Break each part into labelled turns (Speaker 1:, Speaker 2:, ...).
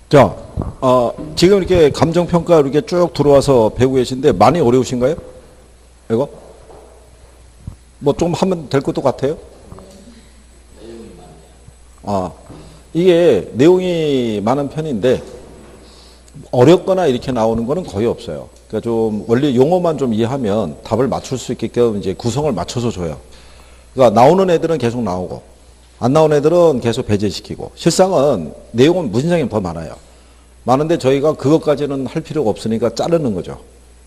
Speaker 1: 자, 지금 이렇게 감정평가 이렇게 쭉 들어와서 배우고 계신데 많이 어려우신가요? 이거? 뭐 좀 하면 될 것도 같아요? 이게 내용이 많은 편인데 어렵거나 이렇게 나오는 거는 거의 없어요. 그러니까 좀 원래 용어만 좀 이해하면 답을 맞출 수 있게끔 이제 구성을 맞춰서 줘요. 그러니까 나오는 애들은 계속 나오고 안 나오는 애들은 계속 배제시키고 실상은 내용은 무진장이 더 많아요. 많은데 저희가 그것까지는 할 필요가 없으니까 자르는 거죠.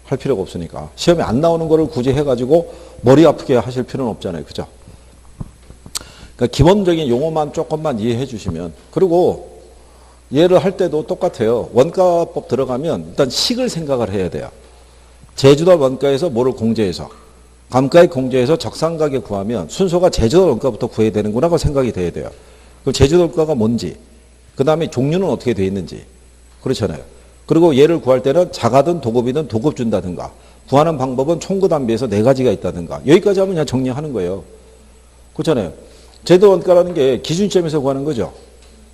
Speaker 1: 할 필요가 없으니까. 시험에 안 나오는 거를 굳이 해가지고 머리 아프게 하실 필요는 없잖아요. 그죠? 그러니까 기본적인 용어만 조금만 이해해 주시면 그리고 얘를 할 때도 똑같아요. 원가법 들어가면 일단 식을 생각을 해야 돼요. 제주도 원가에서 뭐를 공제해서 감가액 공제해서 적상가격 구하면 순서가 제주도 원가부터 구해야 되는구나 그 생각이 돼야 돼요. 그럼 제주도 원가가 뭔지 그 다음에 종류는 어떻게 되어 있는지 그렇잖아요. 그리고 얘를 구할 때는 자가든 도급이든 도급 준다든가 구하는 방법은 총구단비에서 4가지가 있다든가 여기까지 하면 그냥 정리하는 거예요. 그렇잖아요. 제주도 원가라는 게 기준점에서 구하는 거죠.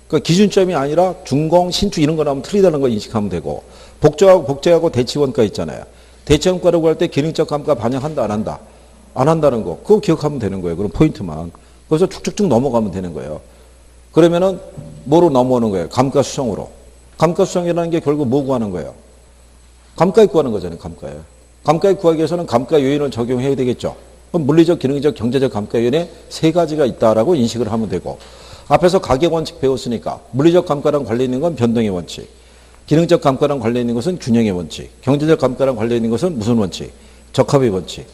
Speaker 1: 그러니까 기준점이 아니라 중공, 신축 이런 거 나오면 틀리다는 거 인식하면 되고 복제하고 대치원가 있잖아요. 대치원가를 구할 때 기능적 감가 반영한다 안 한다? 안 한다는 거. 그거 기억하면 되는 거예요. 그럼 포인트만. 그래서 쭉쭉쭉 넘어가면 되는 거예요. 그러면은 뭐로 넘어오는 거예요? 감가수성으로. 감가수성이라는 게 결국 뭐 구하는 거예요? 감가액 구하는 거잖아요. 감가액. 감가액 구하기 위해서는 감가 요인을 적용해야 되겠죠. 그럼 물리적, 기능적, 경제적 감가 요인에 3가지가 있다라고 인식을 하면 되고 앞에서 가격 원칙 배웠으니까 물리적 감가랑 관련 있는 건 변동의 원칙, 기능적 감가랑 관련 있는 것은 균형의 원칙, 경제적 감가랑 관련 있는 것은 무슨 원칙? 적합의 원칙.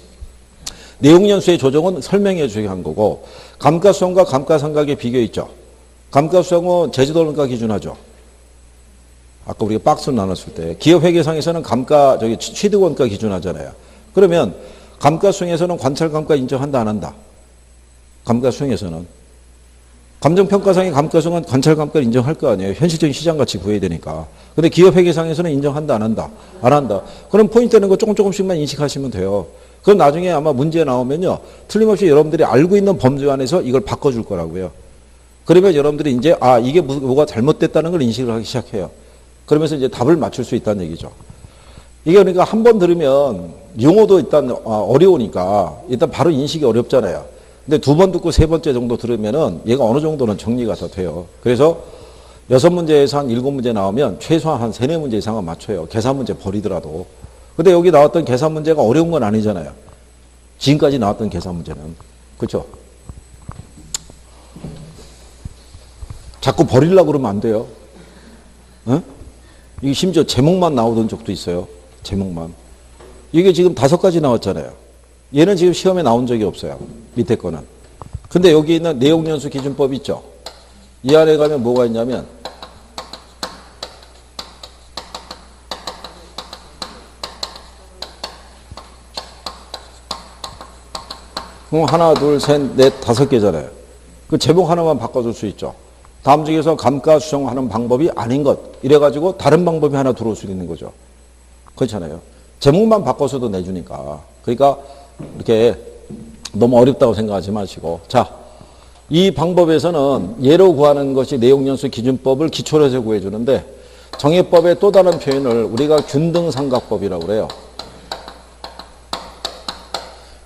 Speaker 1: 내용연수의 조정은 설명해 주게 한 거고 감가수성과 감가상각의 비교 있죠. 감가수성은 제주도 원가 기준하죠. 아까 우리가 박스로 나눴을 때 기업회계상에서는 감가 취득 원가 기준하잖아요. 그러면 감가수성에서는 관찰감가 인정한다 안 한다? 감가수성에서는 감정평가상의 감가수성은 관찰감가를 인정할 거 아니에요. 현실적인 시장가치 구해야 되니까. 근데 기업회계상에서는 인정한다 안 한다? 안 한다. 그럼 포인트 되는 거 조금씩만 인식하시면 돼요. 그럼 나중에 아마 문제 나오면요. 틀림없이 여러분들이 알고 있는 범주 안에서 이걸 바꿔줄 거라고요. 그러면 여러분들이 이제 이게 뭐가 잘못됐다는 걸 인식을 하기 시작해요. 그러면서 이제 답을 맞출 수 있다는 얘기죠. 이게 그러니까 한 번 들으면 용어도 일단 어려우니까 일단 바로 인식이 어렵잖아요. 근데 2번 듣고 3번째 정도 들으면은 얘가 어느 정도는 정리가 더 돼요. 그래서 6문제에서 한 7문제 나오면 최소한 한 3, 4문제 이상은 맞춰요. 계산 문제 버리더라도. 근데 여기 나왔던 계산 문제가 어려운 건 아니잖아요. 지금까지 나왔던 계산 문제는. 그렇죠? 자꾸 버리려고 그러면 안 돼요. 어? 이게 심지어 제목만 나오던 적도 있어요. 제목만. 이게 지금 5가지 나왔잖아요. 얘는 지금 시험에 나온 적이 없어요. 밑에 거는. 근데 여기 있는 내용연수 기준법 있죠. 이 안에 가면 뭐가 있냐면 그럼 하나, 둘, 셋, 넷, 5개잖아요. 그 제목 하나만 바꿔줄 수 있죠. 다음 중에서 감가수성하는 방법이 아닌 것 이래가지고 다른 방법이 하나 들어올 수 있는 거죠. 그렇잖아요. 제목만 바꿔서도 내주니까. 그러니까 이렇게 너무 어렵다고 생각하지 마시고 자, 이 방법에서는 예로 구하는 것이 내용연수 기준법을 기초로 해서 구해주는데 정해법의 또 다른 표현을 우리가 균등삼각법이라고 그래요.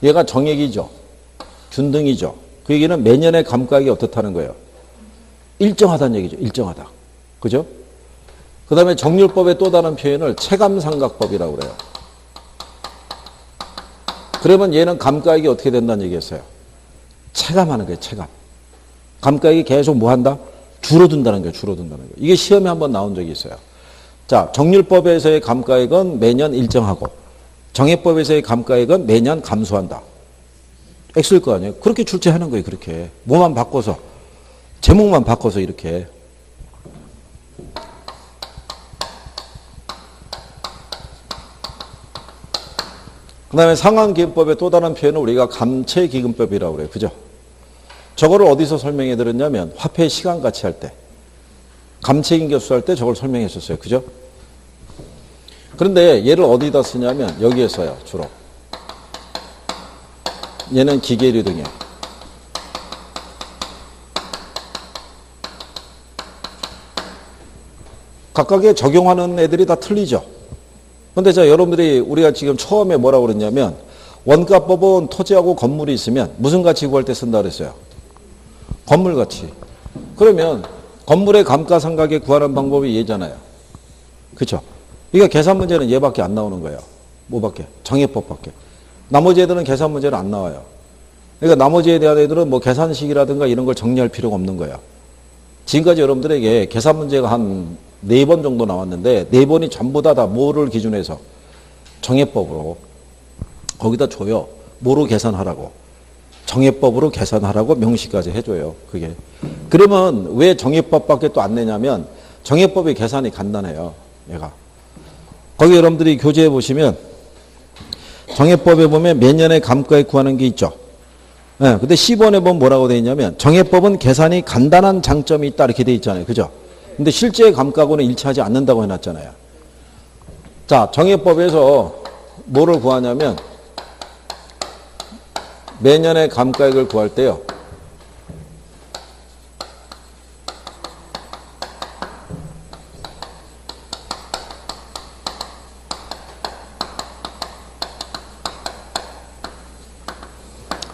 Speaker 1: 얘가 정액이죠. 균등이죠. 그 얘기는 매년의 감가액이 어떻다는 거예요. 일정하다는 얘기죠. 일정하다. 그죠? 그 다음에 정률법의 또 다른 표현을 체감삼각법이라고 그래요. 그러면 얘는 감가액이 어떻게 된다는 얘기였어요. 체감하는 거예요. 체감. 감가액이 계속 뭐 한다? 줄어든다는 거예요. 줄어든다는 거예요. 이게 시험에 한번 나온 적이 있어요. 자, 정률법에서의 감가액은 매년 일정하고 정액법에서의 감가액은 매년 감소한다. X일 거 아니에요. 그렇게 출제하는 거예요. 그렇게. 뭐만 바꿔서. 제목만 바꿔서 이렇게. 그 다음에 상환기금법의 또 다른 표현은 우리가 감채기금법이라고 그래요. 그죠? 저거를 어디서 설명해 드렸냐면 화폐 시간가치 할 때. 감채기금격수 할 때 저걸 설명했었어요. 그죠? 그런데 얘를 어디다 쓰냐면 여기에 써요. 주로. 얘는 기계류 등에. 각각에 적용하는 애들이 다 틀리죠. 근데 자, 여러분들이 우리가 지금 처음에 뭐라고 그랬냐면 원가법은 토지하고 건물이 있으면 무슨 가치 구할 때 쓴다 그랬어요? 건물 가치. 그러면 건물의 감가상각에 구하는 방법이 얘잖아요. 그렇죠? 그러니까 계산 문제는 얘밖에 안 나오는 거예요. 뭐밖에? 정해법밖에. 나머지 애들은 계산 문제는 안 나와요. 그러니까 나머지에 대한 애들은 뭐 계산식이라든가 이런 걸 정리할 필요가 없는 거예요. 지금까지 여러분들에게 계산 문제가 한 4번 정도 나왔는데 4번이 전부 다 뭐를 기준으로 해서 정해법으로 거기다 줘요. 뭐로 계산하라고. 정해법으로 계산하라고 명시까지 해줘요. 그게. 그러면 왜 정해법밖에 또 안 내냐면 정해법의 계산이 간단해요. 얘가. 거기 여러분들이 교재에 보시면 정해법에 보면 매년의 감가액 구하는 게 있죠. 네, 근데 10원에 보면 뭐라고 되어 있냐면 정해법은 계산이 간단한 장점이 있다 이렇게 되어 있잖아요. 그죠? 근데 실제 감가하고는 일치하지 않는다고 해놨잖아요. 자, 정해법에서 뭐를 구하냐면 매년의 감가액을 구할 때요.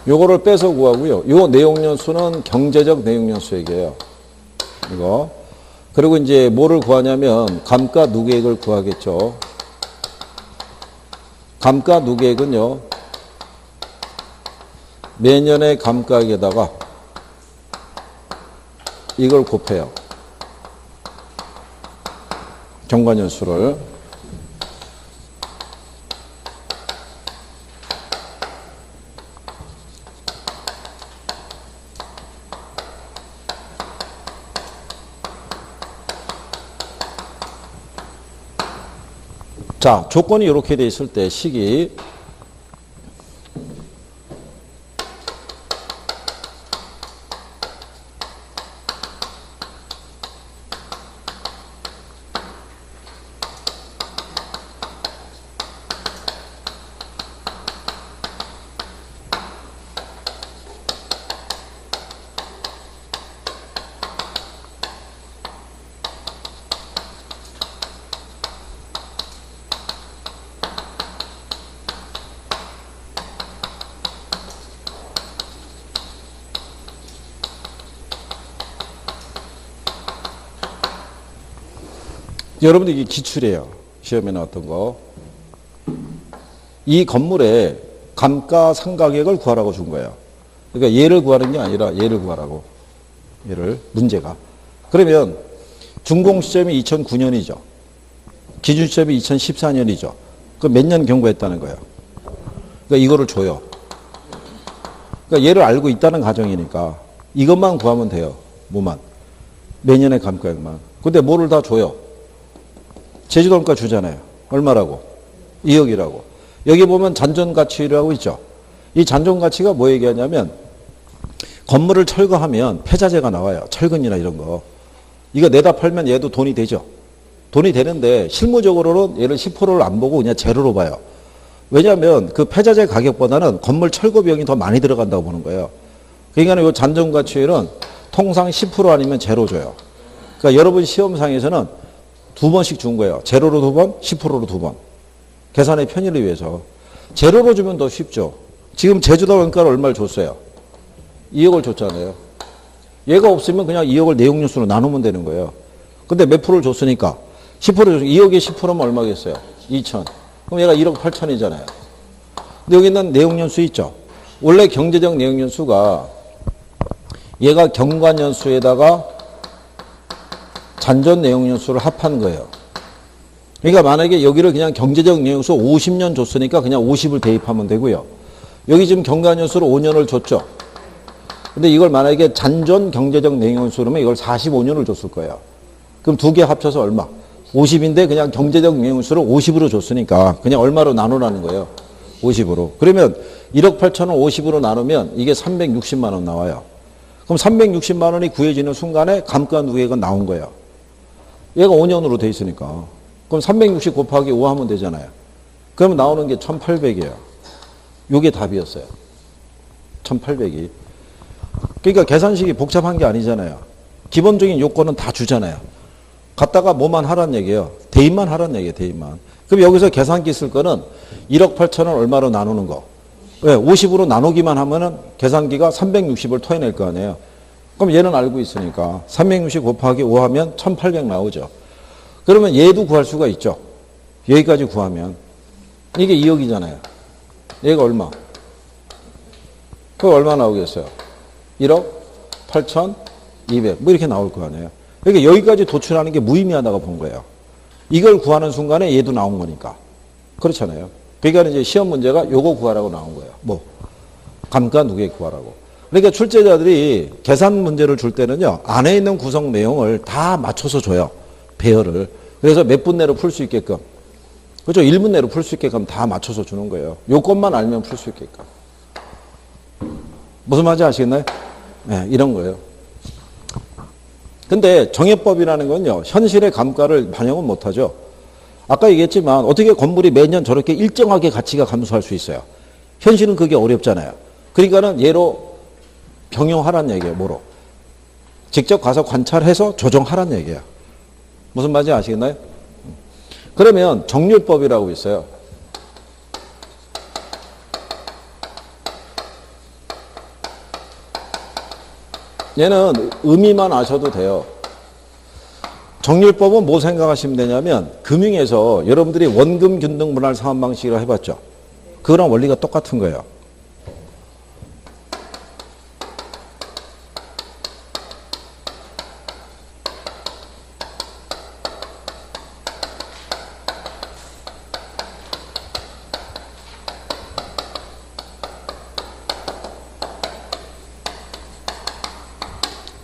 Speaker 1: 요거를 빼서 구하고요. 요 내용연수는 경제적 내용연수 얘기예요. 이거. 그리고 이제 뭐를 구하냐면 감가 누계액을 구하겠죠. 감가 누계액은요. 매년의 감가액에다가 이걸 곱해요. 경관연수를. 자, 조건이 이렇게 돼 있을 때 식이 여러분들 이게 기출이에요. 시험에 나왔던 거. 이 건물의 감가상가액을 구하라고 준 거예요. 그러니까 얘를 구하는 게 아니라 얘를 구하라고. 얘를 문제가. 그러면 준공 시점이 2009년이죠. 기준 시점이 2014년이죠. 그럼 몇 년 경과했다는 거예요. 그러니까 이거를 줘요. 그러니까 얘를 알고 있다는 가정이니까 이것만 구하면 돼요. 뭐만. 매년의 감가액만. 근데 뭐를 다 줘요. 제주도가 주잖아요. 얼마라고? 2억이라고. 여기 보면 잔존가치라고 있죠. 이 잔존가치가 뭐 얘기하냐면 건물을 철거하면 폐자재가 나와요. 철근이나 이런 거. 이거 내다 팔면 얘도 돈이 되죠. 돈이 되는데 실무적으로는 얘를 10%를 안 보고 그냥 제로로 봐요. 왜냐하면 그 폐자재 가격보다는 건물 철거 비용이 더 많이 들어간다고 보는 거예요. 그러니까 이 잔존가치율은 통상 10% 아니면 제로 줘요. 그러니까 여러분 시험상에서는 2번씩 준 거예요. 제로로 2번, 10%로 2번. 계산의 편의를 위해서. 제로로 주면 더 쉽죠. 지금 제주도 원가를 얼마를 줬어요? 2억을 줬잖아요. 얘가 없으면 그냥 2억을 내용연수로 나누면 되는 거예요. 근데 몇 프로를 줬으니까 10% 줬으니까 2억에 10%면 얼마겠어요? 2천. 그럼 얘가 1억 8천이잖아요. 근데 여기 있는 내용연수 있죠. 원래 경제적 내용연수가 얘가 경관연수에다가 잔존 내용연수를 합한 거예요. 그러니까 만약에 여기를 그냥 경제적 내용연수 50년 줬으니까 그냥 50을 대입하면 되고요. 여기 지금 경관연수로 5년을 줬죠. 근데 이걸 만약에 잔존 경제적 내용연수 그러면 이걸 45년을 줬을 거예요. 그럼 두 개 합쳐서 얼마? 50인데 그냥 경제적 내용연수를 50으로 줬으니까 그냥 얼마로 나누라는 거예요. 50으로. 그러면 1억 8천을 50으로 나누면 이게 360만 원 나와요. 그럼 360만 원이 구해지는 순간에 감가 누계액은 나온 거예요. 얘가 5년으로 돼 있으니까. 그럼 360 곱하기 5 하면 되잖아요. 그러면 나오는 게 1800이에요. 요게 답이었어요. 1800이. 그러니까 계산식이 복잡한 게 아니잖아요. 기본적인 요건은 다 주잖아요. 갖다가 뭐만 하란 얘기예요. 대입만 하란 얘기예요. 대입만. 그럼 여기서 계산기 쓸 거는 1억 8천을 얼마로 나누는 거. 왜? 50으로 나누기만 하면은 계산기가 360을 토해낼 거 아니에요. 그럼 얘는 알고 있으니까 360 곱하기 5 하면 1800 나오죠. 그러면 얘도 구할 수가 있죠. 여기까지 구하면. 이게 2억이잖아요. 얘가 얼마? 그거 얼마 나오겠어요? 1억 8,200. 뭐 이렇게 나올 거 아니에요. 그러니까 여기까지 도출하는 게 무의미하다고 본 거예요. 이걸 구하는 순간에 얘도 나온 거니까. 그렇잖아요. 그러니까 이제 시험 문제가 요거 구하라고 나온 거예요. 뭐? 감가 누계 구하라고. 그러니까 출제자들이 계산 문제를 줄 때는요, 안에 있는 구성 내용을 다 맞춰서 줘요. 배열을. 그래서 몇 분 내로 풀 수 있게끔. 그렇죠? 1분 내로 풀 수 있게끔 다 맞춰서 주는 거예요. 요것만 알면 풀 수 있게끔. 무슨 말인지 아시겠나요? 네, 이런 거예요. 근데 정해법이라는 건요, 현실의 감가를 반영은 못하죠. 아까 얘기했지만 어떻게 건물이 매년 저렇게 일정하게 가치가 감소할 수 있어요. 현실은 그게 어렵잖아요. 그러니까는 얘로 병용하란 얘기예요. 뭐로? 직접 가서 관찰해서 조정하란 얘기예요. 무슨 말인지 아시겠나요? 그러면 정률법이라고 있어요. 얘는 의미만 아셔도 돼요. 정률법은 뭐 생각하시면 되냐면 금융에서 여러분들이 원금 균등 분할 상환 방식이라고 해봤죠. 그거랑 원리가 똑같은 거예요.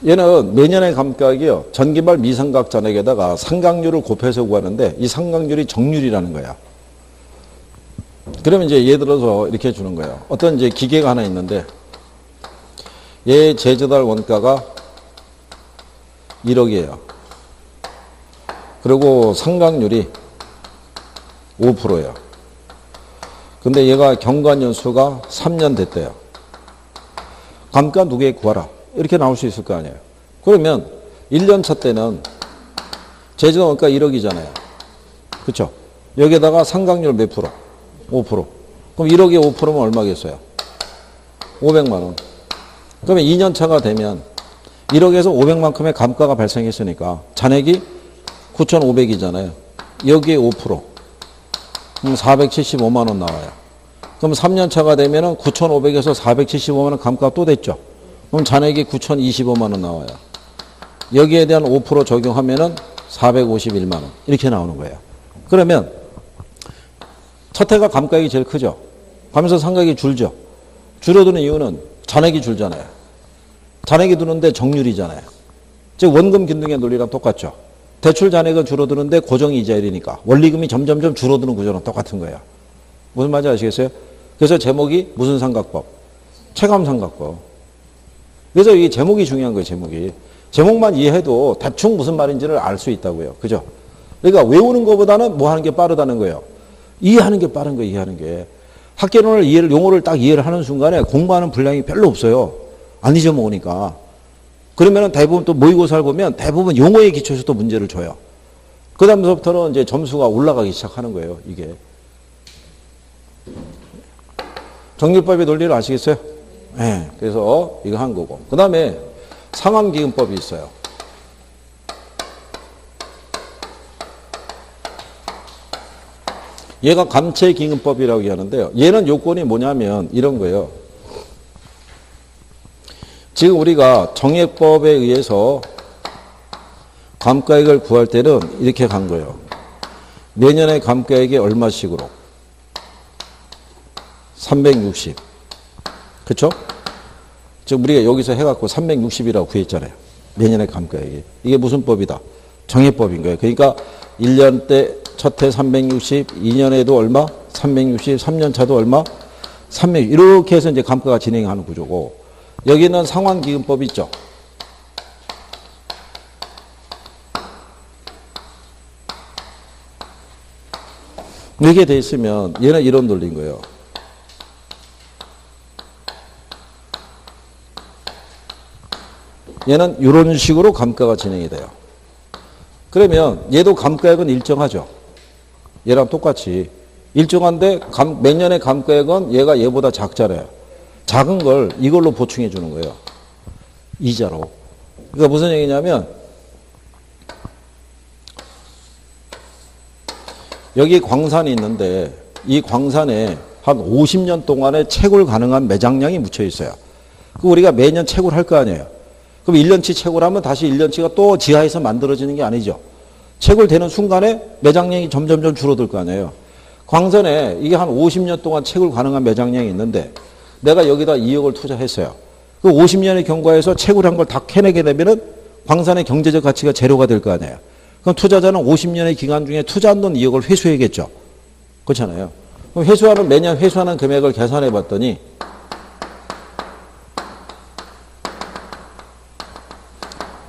Speaker 1: 얘는 매년의 감가액이요. 전기말 미상각 잔액에다가 상각률을 곱해서 구하는데 이 상각률이 정률이라는 거야. 그러면 이제 예를 들어서 이렇게 주는 거예요. 어떤 이제 기계가 하나 있는데 얘 제조달 원가가 1억이에요. 그리고 상각률이 5%예요. 근데 얘가 경관 연수가 3년 됐대요. 감가 누계 구하라. 이렇게 나올 수 있을 거 아니에요. 그러면 1년 차 때는 제조달 원가 1억이잖아요. 그렇죠? 여기에다가 상각률 몇 프로? 5%. 그럼 1억에 5%면 얼마겠어요? 500만 원. 그러면 2년 차가 되면 1억에서 500만큼의 감가가 발생했으니까 잔액이 9,500이잖아요. 여기에 5%. 그럼 475만 원 나와요. 그럼 3년 차가 되면 9,500에서 475만 원 감가가 또 됐죠. 그럼 잔액이 9,025만 원 나와요. 여기에 대한 5% 적용하면은 451만 원. 이렇게 나오는 거예요. 그러면 첫 해가 감가액이 제일 크죠. 가면서 상각이 줄죠. 줄어드는 이유는 잔액이 줄잖아요. 잔액이 드는데 정률이잖아요. 즉 원금 균등의 논리랑 똑같죠. 대출 잔액은 줄어드는데 고정이 이자율이니까 원리금이 점점점 줄어드는 구조랑 똑같은 거예요. 무슨 말인지 아시겠어요? 그래서 제목이 무슨 삼각법? 체감삼각법. 그래서 이 제목이 중요한 거예요. 제목이. 제목만 이해해도 대충 무슨 말인지를 알 수 있다고요. 그죠? 그러니까 외우는 것보다는 뭐 하는 게 빠르다는 거예요. 이해하는 게 빠른 거예요. 이해하는 게. 학계론을 이해를, 용어를 딱 이해를 하는 순간에 공부하는 분량이 별로 없어요. 안 잊어먹으니까. 그러면은 대부분 또 모의고사를 보면 대부분 용어에 기초해서 또 문제를 줘요. 그 다음부터는 이제 점수가 올라가기 시작하는 거예요. 이게. 정률법의 논리를 아시겠어요? 네. 그래서 이거 한 거고. 그 다음에 상환기금법이 있어요. 얘가 감채기금법이라고 하는데요. 얘는 요건이 뭐냐면 이런 거예요. 지금 우리가 정액법에 의해서 감가액을 구할 때는 이렇게 간 거예요. 매년의 감가액이 얼마씩으로? 360. 그쵸? 지금 우리가 여기서 해갖고 360이라고 구했잖아요. 매년의 감가액이. 이게 무슨 법이다? 정액법인 거예요. 그러니까 1년 때 첫 해 360, 2년에도 얼마? 360, 3년 차도 얼마? 360. 이렇게 해서 이제 감가가 진행하는 구조고, 여기는 상환기금법이 있죠. 이렇게 돼 있으면 얘는 이런 논리인 거예요. 얘는 이런 식으로 감가가 진행이 돼요. 그러면 얘도 감가액은 일정하죠. 얘랑 똑같이. 일정한데 매년의 감가액은 얘가 얘보다 작잖아요. 작은 걸 이걸로 보충해 주는 거예요. 이자로. 그러니까 무슨 얘기냐면 여기 광산이 있는데 이 광산에 한 50년 동안에 채굴 가능한 매장량이 묻혀 있어요. 그 우리가 매년 채굴할 거 아니에요. 그럼 1년치 채굴하면 다시 1년치가 또 지하에서 만들어지는 게 아니죠. 채굴되는 순간에 매장량이 점점점 줄어들 거 아니에요. 광산에 이게 한 50년 동안 채굴 가능한 매장량이 있는데 내가 여기다 2억을 투자했어요. 그 50년의 경과에서 채굴한 걸 다 캐내게 되면은 광산의 경제적 가치가 제로가 될 거 아니에요. 그럼 투자자는 50년의 기간 중에 투자한 돈 2억을 회수해야겠죠. 그렇잖아요. 그럼 회수하는 매년 회수하는 금액을 계산해 봤더니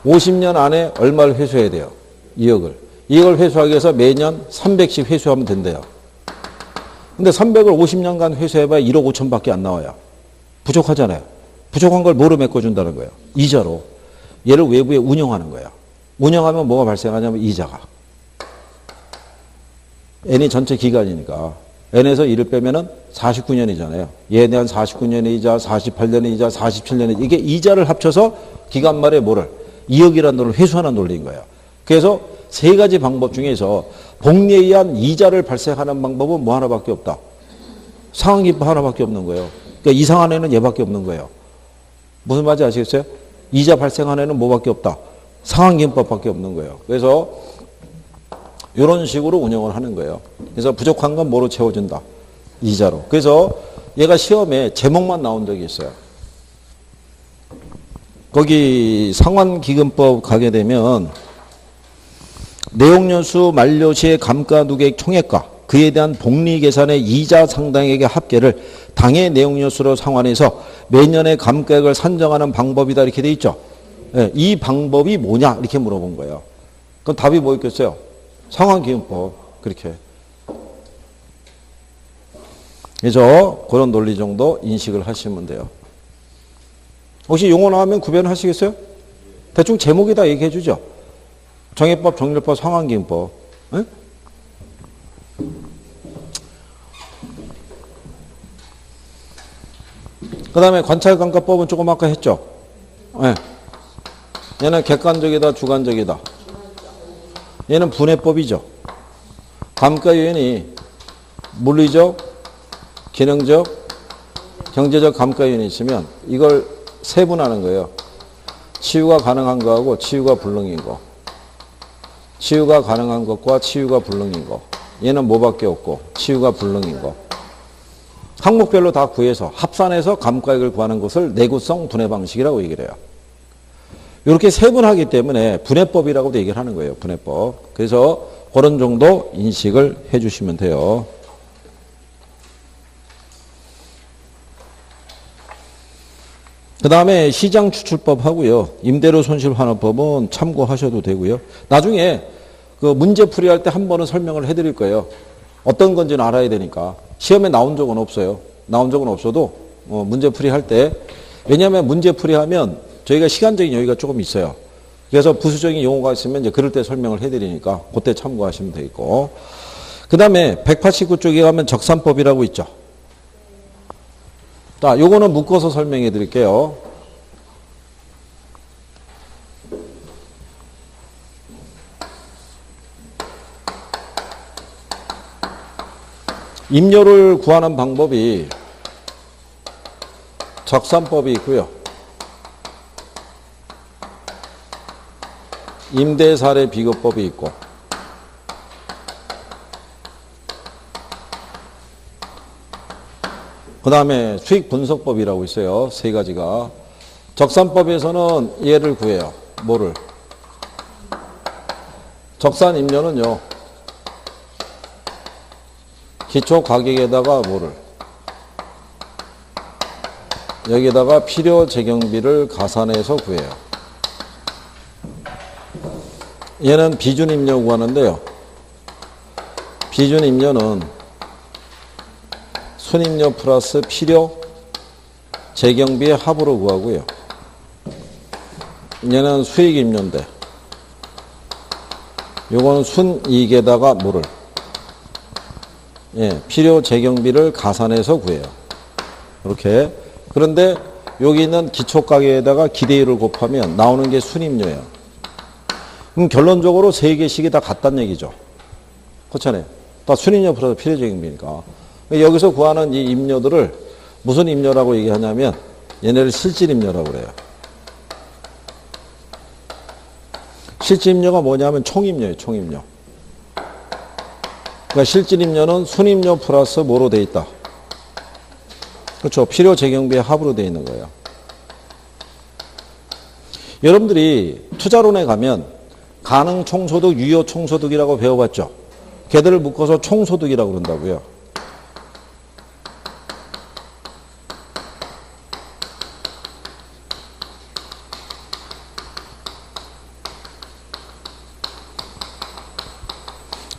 Speaker 1: (50년) 안에 얼마를 회수해야 돼요? 2억을. 2억을 회수하기 위해서 매년 300씩 회수하면 된대요. 근데 300을 50년간 회수해봐야 1억 5천밖에 안 나와요. 부족하잖아요. 부족한 걸 뭐로 메꿔준다는 거예요? 이자로. 얘를 외부에 운영하는 거예요. 운영하면 뭐가 발생하냐면 이자가. N이 전체 기간이니까. N에서 1을 빼면은 49년이잖아요. 얘에 대한 49년의 이자, 48년의 이자, 47년의 이자. 이게 이자를 합쳐서 기간 말에 뭐를? 2억이라는 돈을 회수하는 논리인 거예요. 그래서 세 가지 방법 중에서 복리에 의한 이자를 발생하는 방법은 뭐 하나밖에 없다. 상환기법 하나밖에 없는 거예요. 그러니까 이상한 애는 얘밖에 없는 거예요. 무슨 말인지 아시겠어요? 이자 발생한 애는 뭐밖에 없다. 상환기법밖에 없는 거예요. 그래서 이런 식으로 운영을 하는 거예요. 그래서 부족한 건 뭐로 채워준다? 이자로. 그래서 얘가 시험에 제목만 나온 적이 있어요. 거기 상환기금법 가게 되면 내용연수 만료 시의 감가누계액 총액과 그에 대한 복리 계산의 이자 상당액의 합계를 당해 내용연수로 상환해서 매년의 감가액을 산정하는 방법이다 이렇게 돼 있죠. 네, 이 방법이 뭐냐 이렇게 물어본 거예요. 그럼 답이 뭐였겠어요? 상환기금법 그렇게. 그래서 그런 논리 정도 인식을 하시면 돼요. 혹시 용어 나오면 구별하시겠어요? 대충 제목이 다 얘기해 주죠. 정액법, 정률법, 상환기금법. 네? 그 다음에 관찰감가법은 조금 아까 했죠. 네. 얘는 객관적이다, 주관적이다. 얘는 분해법이죠. 감가요인이 물리적, 기능적, 경제적 감가요인이 있으면 이걸 세분하는 거예요. 치유가 가능한 거하고 치유가 불능인 거. 치유가 가능한 것과 치유가 불능인 거. 얘는 뭐밖에 없고 치유가 불능인 거. 항목별로 다 구해서 합산해서 감가액을 구하는 것을 내구성 분해 방식이라고 얘기를 해요. 이렇게 세분하기 때문에 분해법이라고도 얘기를 하는 거예요. 분해법. 그래서 그런 정도 인식을 해 주시면 돼요. 그 다음에 시장추출법 하고요. 임대료 손실환원법은 참고하셔도 되고요. 나중에 그 문제 풀이할 때 한 번은 설명을 해드릴 거예요. 어떤 건지는 알아야 되니까. 시험에 나온 적은 없어요. 나온 적은 없어도 문제 풀이할 때. 왜냐하면 문제 풀이하면 저희가 시간적인 여유가 조금 있어요. 그래서 부수적인 용어가 있으면 이제 그럴 때 설명을 해드리니까 그때 참고하시면 되겠고. 그 다음에 189쪽에 가면 적산법이라고 있죠. 자, 요거는 묶어서 설명해 드릴게요. 임료를 구하는 방법이 적산법이 있고요. 임대사례 비교법이 있고 그 다음에 수익분석법이라고 있어요. 세 가지가. 적산법에서는 얘를 구해요. 뭐를? 적산임료는요. 기초가격에다가 뭐를? 여기에다가 필요재경비를 가산해서 구해요. 얘는 비준임료 구하는데요. 비준임료는 순임료 플러스 필요 재경비의 합으로 구하고요. 얘는 수익임료인데 요거는 순이익에다가 뭐를? 예, 필요 재경비를 가산해서 구해요. 이렇게. 그런데 여기 있는 기초가계에다가 기대율을 곱하면 나오는 게 순임료예요. 그럼 결론적으로 세 개씩이 다 같다는 얘기죠. 그렇잖아요. 다 순임료 플러스 필요 재경비니까. 여기서 구하는 이 임료들을 무슨 임료라고 얘기하냐면 얘네를 실질임료라고 그래요. 실질임료가 뭐냐면 총임료예요. 총임료. 그러니까 실질임료는 순임료 플러스 뭐로 돼 있다? 그렇죠. 필요 재경비의 합으로 돼 있는 거예요. 여러분들이 투자론에 가면 가능 총소득, 유효 총소득이라고 배워봤죠. 걔들을 묶어서 총소득이라고 그런다고요.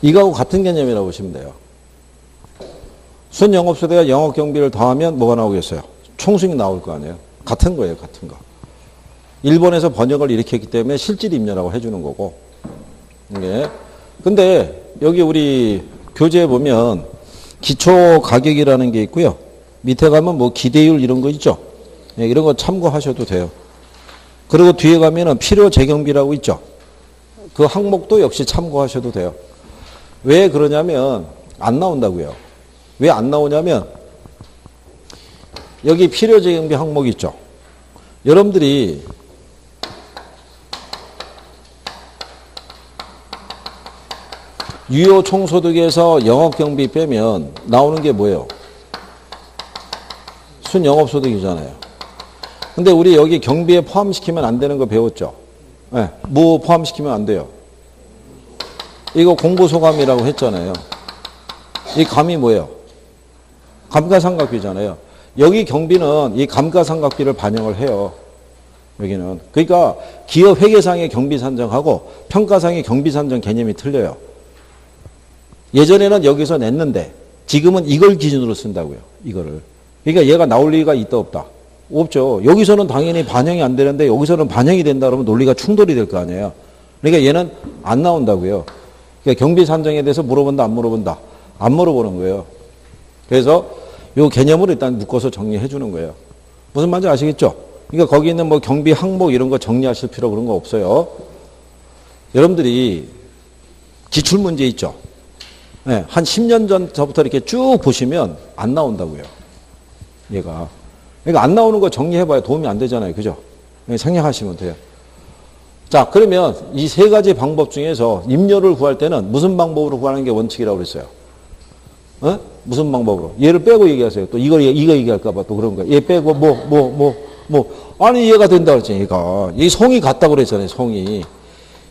Speaker 1: 이거하고 같은 개념이라고 보시면 돼요. 순영업소득과 영업경비를 더하면 뭐가 나오겠어요? 총수익 나올 거 아니에요? 같은 거예요. 같은 거. 일본에서 번역을 이렇게 했기 때문에 실질임료라고 해주는 거고. 예. 근데 여기 우리 교재에 보면 기초가격이라는 게 있고요. 밑에 가면 뭐 기대율 이런 거 있죠. 예, 이런 거 참고하셔도 돼요. 그리고 뒤에 가면은 필요재경비라고 있죠. 그 항목도 역시 참고하셔도 돼요. 왜 그러냐면 안 나온다고요. 왜 안 나오냐면 여기 필요재경비 항목 있죠. 여러분들이 유효 총소득에서 영업경비 빼면 나오는 게 뭐예요? 순영업소득이잖아요. 근데 우리 여기 경비에 포함시키면 안 되는 거 배웠죠? 네, 뭐 포함시키면 안 돼요? 이거 공고소감이라고 했잖아요. 이 감이 뭐예요? 감가상각비잖아요. 여기 경비는 이 감가상각비를 반영을 해요. 여기는. 그러니까 기업 회계상의 경비 산정하고 평가상의 경비 산정 개념이 틀려요. 예전에는 여기서 냈는데 지금은 이걸 기준으로 쓴다고요. 이거를. 그러니까 얘가 나올 리가 있다 없다? 없죠. 여기서는 당연히 반영이 안 되는데 여기서는 반영이 된다 그러면 논리가 충돌이 될 거 아니에요. 그러니까 얘는 안 나온다고요. 그러니까 경비 산정에 대해서 물어본다 안 물어본다? 안 물어보는 거예요. 그래서 요 개념을 일단 묶어서 정리해 주는 거예요. 무슨 말인지 아시겠죠? 그러니까 거기 있는 뭐 경비 항목 이런 거 정리하실 필요 그런 거 없어요. 여러분들이 기출문제 있죠? 네, 한 10년 전부터 이렇게 쭉 보시면 안 나온다고요. 얘가. 그러니까 안 나오는 거 정리해봐야 도움이 안 되잖아요. 그죠? 생략하시면 돼요. 자, 그러면 이 세 가지 방법 중에서 임료를 구할 때는 무슨 방법으로 구하는 게 원칙이라고 그랬어요? 어? 무슨 방법으로? 얘를 빼고 얘기하세요. 또 이거 얘기할까봐 또 그런 거예요. 얘 빼고 아니 얘가 된다 그랬잖아요. 얘가. 이 성이 같다고 그랬잖아요. 성이.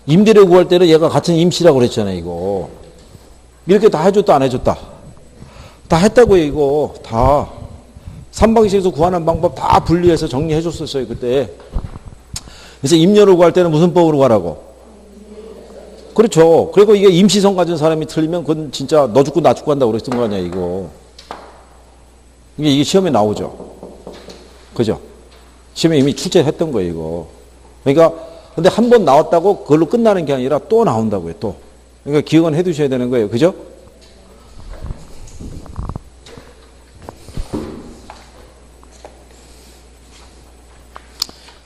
Speaker 1: 임대료 구할 때는 얘가 같은 임시라고 그랬잖아요. 이거. 이렇게 다 해줬다 안 해줬다? 다 했다고요. 이거 다. 삼방식에서 구하는 방법 다 분리해서 정리해 줬었어요. 그때. 그래서 임료를 구할 때는 무슨 법으로 가라고? 그렇죠. 그리고 이게 임시성 가진 사람이 틀리면 그건 진짜 너 죽고 나 죽고 한다고 그랬던 거 아니야, 이거. 이게 시험에 나오죠. 그죠? 시험에 이미 출제했던 거예요, 이거. 그러니까, 근데 한 번 나왔다고 그걸로 끝나는 게 아니라 또 나온다고요, 또. 그러니까 기억은 해 두셔야 되는 거예요. 그죠?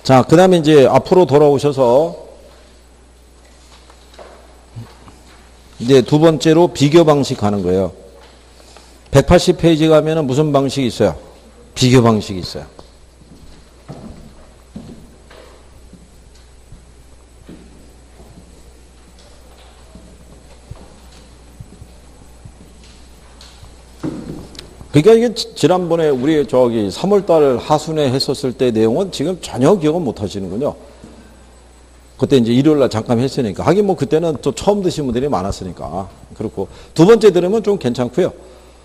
Speaker 1: 자, 그 다음에 이제 앞으로 돌아오셔서 이제 두 번째로 비교 방식 하는 거예요. 180페이지 가면은 무슨 방식이 있어요? 비교 방식이 있어요. 그러니까 이게 지난번에 우리 저기 3월달 하순에 했었을 때 내용은 지금 전혀 기억은 못 하시는군요. 그때 이제 일요일날 잠깐 했으니까. 하긴 뭐 그때는 또 처음 드신 분들이 많았으니까. 그렇고. 두 번째 들으면 좀 괜찮고요.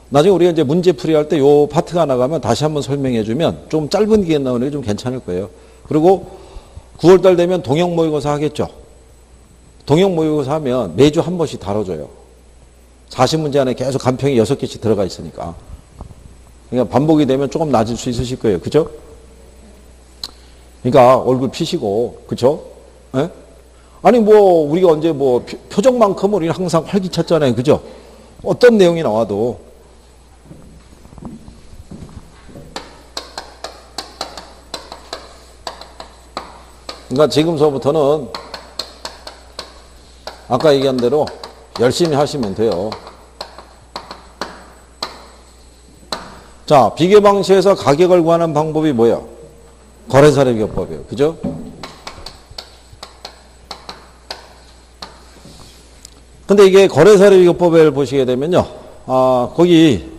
Speaker 1: 나중에 우리가 이제 문제 풀이할 때 요 파트가 나가면 다시 한번 설명해 주면 좀 짧은 기간 나오는 게 좀 괜찮을 거예요. 그리고 9월달 되면 동형 모의고사 하겠죠. 동형 모의고사 하면 매주 한 번씩 다뤄줘요. 40문제 안에 계속 간평이 6개씩 들어가 있으니까. 그러니까 반복이 되면 조금 낮을 수 있으실 거예요. 그죠? 그러니까 얼굴 피시고, 그죠? 예? 아니 뭐 우리가 언제 뭐 표정만큼은 우리는 항상 활기찼잖아요. 그죠? 어떤 내용이 나와도. 그러니까 지금서부터는 아까 얘기한 대로 열심히 하시면 돼요. 자, 비교 방식에서 가격을 구하는 방법이 뭐예요? 거래사례 비교법이에요. 그죠? 근데 이게 거래사례 비교법을 보시게 되면요. 거기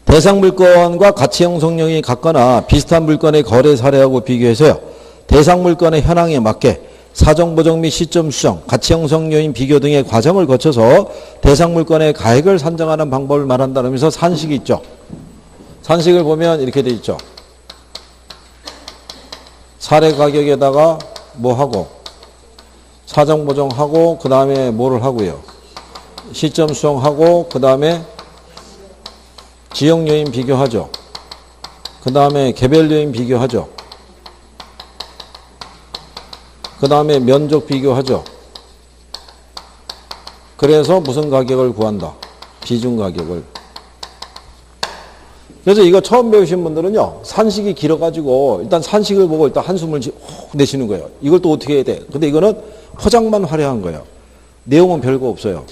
Speaker 1: 대상 물건과 가치 형성력이 같거나 비슷한 물건의 거래 사례하고 비교해서요. 대상 물건의 현황에 맞게 사정 보정 및 시점 수정, 가치 형성 요인 비교 등의 과정을 거쳐서 대상 물건의 가액을 산정하는 방법을 말한다는 점에서 산식이 있죠. 산식을 보면 이렇게 돼 있죠. 사례 가격에다가 뭐 하고 사정 보정하고 그 다음에 뭐를 하고요. 시점 수정하고 그 다음에 지역 요인 비교하죠. 그 다음에 개별 요인 비교하죠. 그 다음에 면적 비교하죠. 그래서 무슨 가격을 구한다. 비중 가격을. 그래서 이거 처음 배우신 분들은요. 산식이 길어가지고 일단 산식을 보고 일단 한숨을 내쉬는 거예요. 이걸 또 어떻게 해야 돼. 근데 이거는 포장만 화려한 거예요. 내용은 별거 없어요.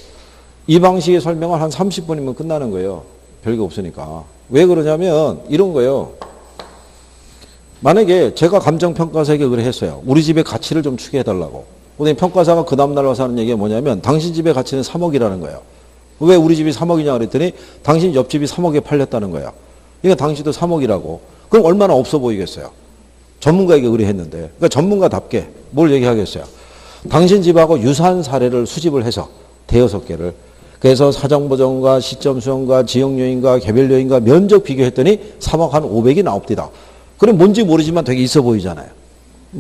Speaker 1: 이 방식의 설명을 한 30분이면 끝나는 거예요. 별거 없으니까. 왜 그러냐면 이런 거예요. 만약에 제가 감정평가사에게 그래 했어요. 우리 집의 가치를 좀 추계해달라고. 근데 평가사가 그 다음날 와서 하는 얘기가 뭐냐면 당신 집의 가치는 3억이라는 거예요. 왜 우리 집이 3억이냐 그랬더니 당신 옆집이 3억에 팔렸다는 거야. 그러니까 당신도 3억이라고. 그럼 얼마나 없어 보이겠어요. 전문가에게 의뢰했는데. 그러니까 전문가답게 뭘 얘기하겠어요. 당신 집하고 유사한 사례를 수집을 해서 대여섯 개를. 그래서 사정보정과 시점수정과 지역요인과 개별요인과 면적 비교했더니 3억 한 500이 나옵니다. 그럼 뭔지 모르지만 되게 있어 보이잖아요.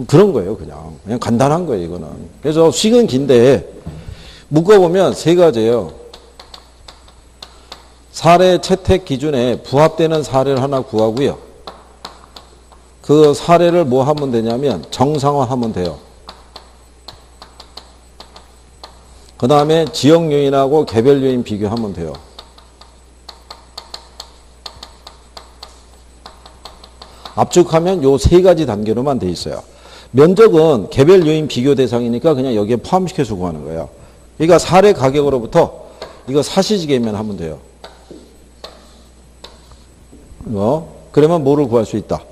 Speaker 1: 그런 거예요. 그냥 간단한 거예요. 이거는. 그래서 수익은 긴데 묶어보면 세 가지예요. 사례 채택 기준에 부합되는 사례를 하나 구하고요. 그 사례를 뭐 하면 되냐면 정상화하면 돼요. 그 다음에 지역 요인하고 개별 요인 비교하면 돼요. 압축하면 요 세 가지 단계로만 돼 있어요. 면적은 개별 요인 비교 대상이니까 그냥 여기에 포함시켜서 구하는 거예요. 그러니까 사례 가격으로부터 이거 사시지게면 하면 돼요. 그러면 뭐를 구할 수 있다?